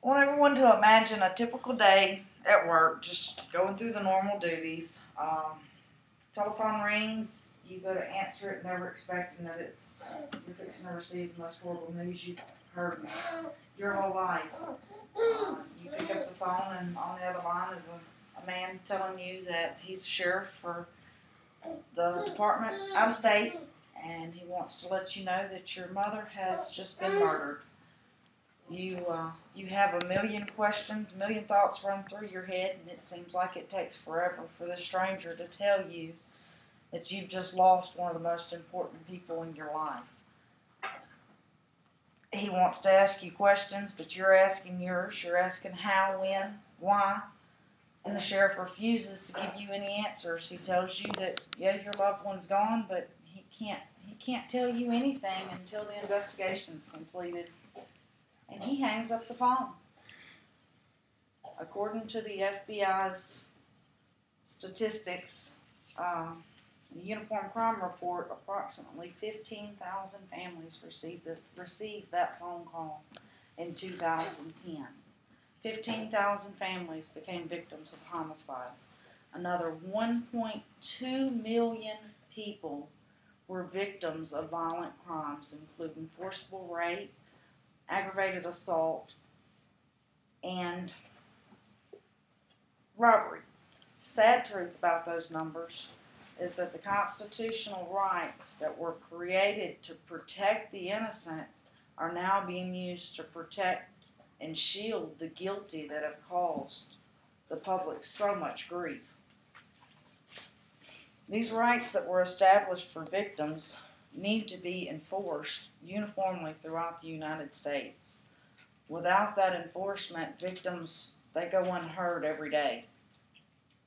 I want everyone to imagine a typical day at work, just going through the normal duties. Telephone rings, you go to answer it, never expecting that you're fixing to receive the most horrible news you've heard in your whole life. You pick up the phone, and on the other line is a man telling you that he's sheriff for the department out of state, and he wants to let you know that your mother has just been murdered. You have a million questions, a million thoughts run through your head, and it seems like it takes forever for this stranger to tell you that you've just lost one of the most important people in your life. He wants to ask you questions, but you're asking yours. You're asking how, when, why, and the sheriff refuses to give you any answers. He tells you that, yeah, your loved one's gone, but he can't tell you anything until the investigation's completed. And he hangs up the phone. According to the FBI's statistics, the Uniform Crime Report, approximately 15,000 families received that phone call in 2010. 15,000 families became victims of homicide. Another 1.2 million people were victims of violent crimes, including forcible rape, aggravated assault, and robbery. Sad truth about those numbers is that the constitutional rights that were created to protect the innocent are now being used to protect and shield the guilty that have caused the public so much grief. These rights that were established for victims need to be enforced uniformly throughout the United States. Without that enforcement, victims, they go unheard every day.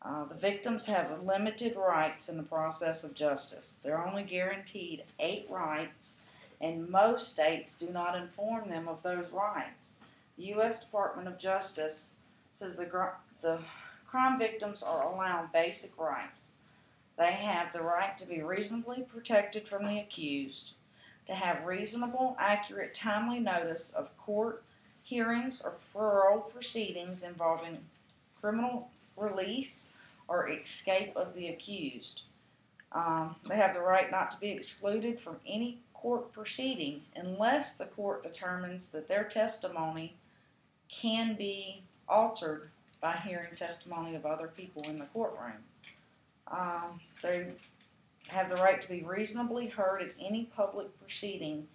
The victims have limited rights in the process of justice. They're only guaranteed 8 rights, and most states do not inform them of those rights. The U.S. Department of Justice says the crime victims are allowed basic rights. They have the right to be reasonably protected from the accused, to have reasonable, accurate, timely notice of court hearings or parole proceedings involving criminal release or escape of the accused. They have the right not to be excluded from any court proceeding unless the court determines that their testimony can be altered by hearing testimony of other people in the courtroom. They have the right to be reasonably heard at any public proceeding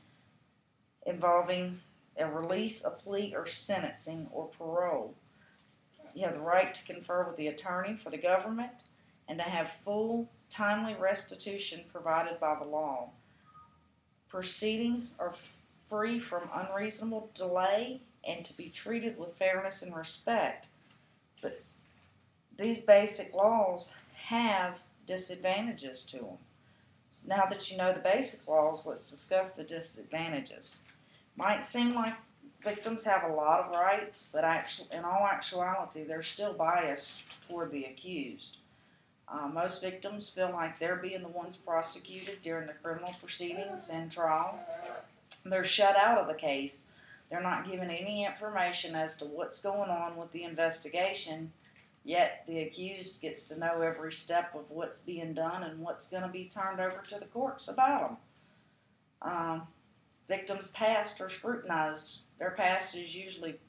involving a release, a plea, or sentencing or parole. You have the right to confer with the attorney for the government and to have full, timely restitution provided by the law. Proceedings are free from unreasonable delay and to be treated with fairness and respect. But these basic laws have disadvantages to them. So now that you know the basic laws, let's discuss the disadvantages. Might seem like victims have a lot of rights, but in all actuality, they're still biased toward the accused. Most victims feel like they're being the ones prosecuted during the criminal proceedings and trial. They're shut out of the case. They're not given any information as to what's going on with the investigation, yet the accused gets to know every step of what's being done and what's going to be turned over to the courts about them. Victims' past are scrutinized. Their past is usually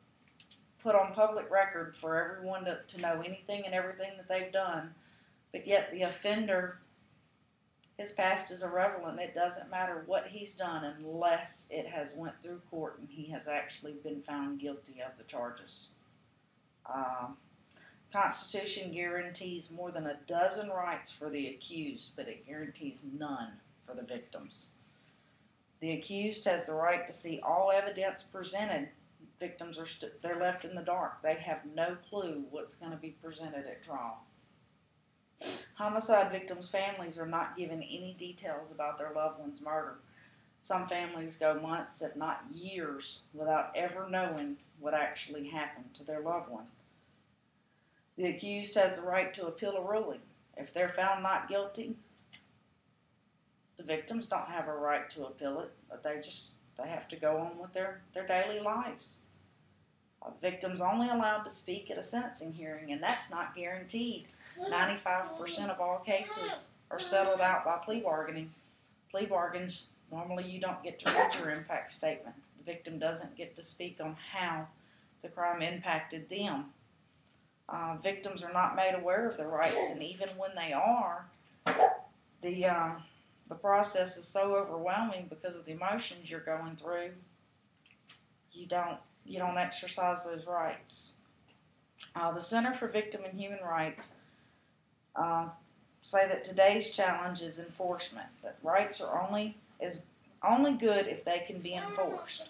put on public record for everyone to know anything and everything that they've done. But yet the offender, his past is irrelevant. It doesn't matter what he's done unless it has went through court and he has actually been found guilty of the charges. Constitution guarantees more than a dozen rights for the accused, but it guarantees none for the victims. The accused has the right to see all evidence presented. Victims they're left in the dark. They have no clue what's going to be presented at trial. Homicide victims' families are not given any details about their loved one's murder. Some families go months, if not years, without ever knowing what actually happened to their loved one. The accused has the right to appeal a ruling. If they're found not guilty, the victims don't have a right to appeal it, but they have to go on with their daily lives. A victim's only allowed to speak at a sentencing hearing, and that's not guaranteed. 95% of all cases are settled out by plea bargaining. Plea bargains, normally you don't get to read your impact statement. The victim doesn't get to speak on how the crime impacted them. Victims are not made aware of their rights, and even when they are, the process is so overwhelming because of the emotions you're going through. You don't exercise those rights. The Center for Victim and Human Rights say that today's challenge is enforcement. That rights are only good if they can be enforced.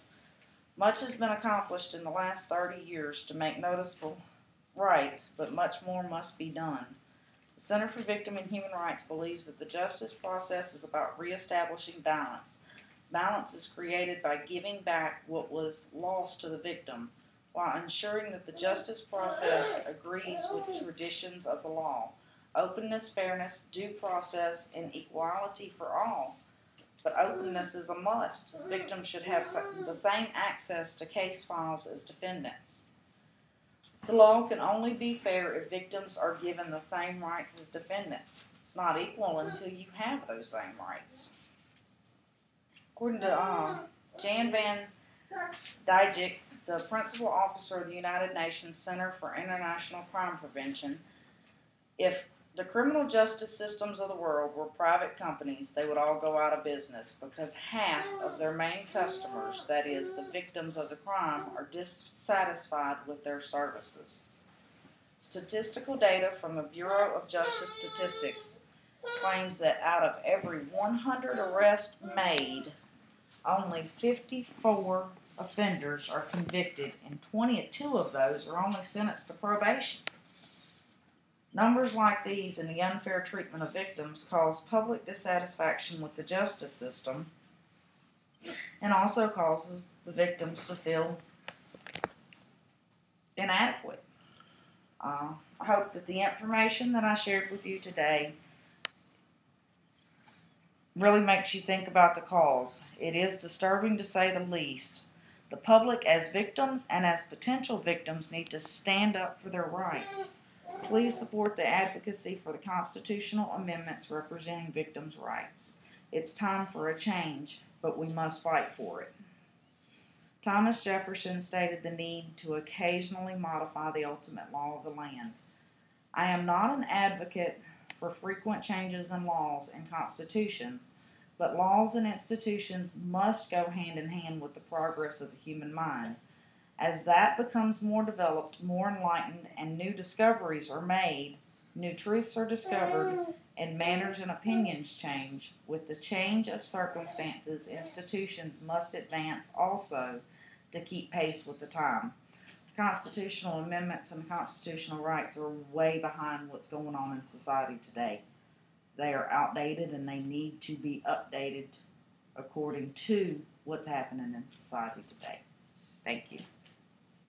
Much has been accomplished in the last 30 years to make noticeable rights, but much more must be done. The Center for Victim and Human Rights believes that the justice process is about reestablishing balance. Balance is created by giving back what was lost to the victim, while ensuring that the justice process agrees with the traditions of the law. Openness, fairness, due process, and equality for all. But openness is a must. Victims should have the same access to case files as defendants. The law can only be fair if victims are given the same rights as defendants. It's not equal until you have those same rights. According to Jan Van Dijk, the principal officer of the United Nations Center for International Crime Prevention, if the criminal justice systems of the world were private companies, they would all go out of business because half of their main customers, that is, the victims of the crime, are dissatisfied with their services. Statistical data from the Bureau of Justice Statistics claims that out of every 100 arrests made, only 54 offenders are convicted, and 22 of those are only sentenced to probation. Numbers like these and the unfair treatment of victims cause public dissatisfaction with the justice system and also causes the victims to feel inadequate. I hope that the information that I shared with you today really makes you think about the cause. It is disturbing to say the least. The public as victims and as potential victims need to stand up for their rights. Please support the advocacy for the constitutional amendments representing victims' rights. It's time for a change, but we must fight for it. Thomas Jefferson stated the need to occasionally modify the ultimate law of the land. I am not an advocate for frequent changes in laws and constitutions, but laws and institutions must go hand in hand with the progress of the human mind. As that becomes more developed, more enlightened, and new discoveries are made, new truths are discovered, and manners and opinions change, with the change of circumstances, institutions must advance also to keep pace with the time. The constitutional amendments and the constitutional rights are way behind what's going on in society today. They are outdated and they need to be updated according to what's happening in society today. Thank you.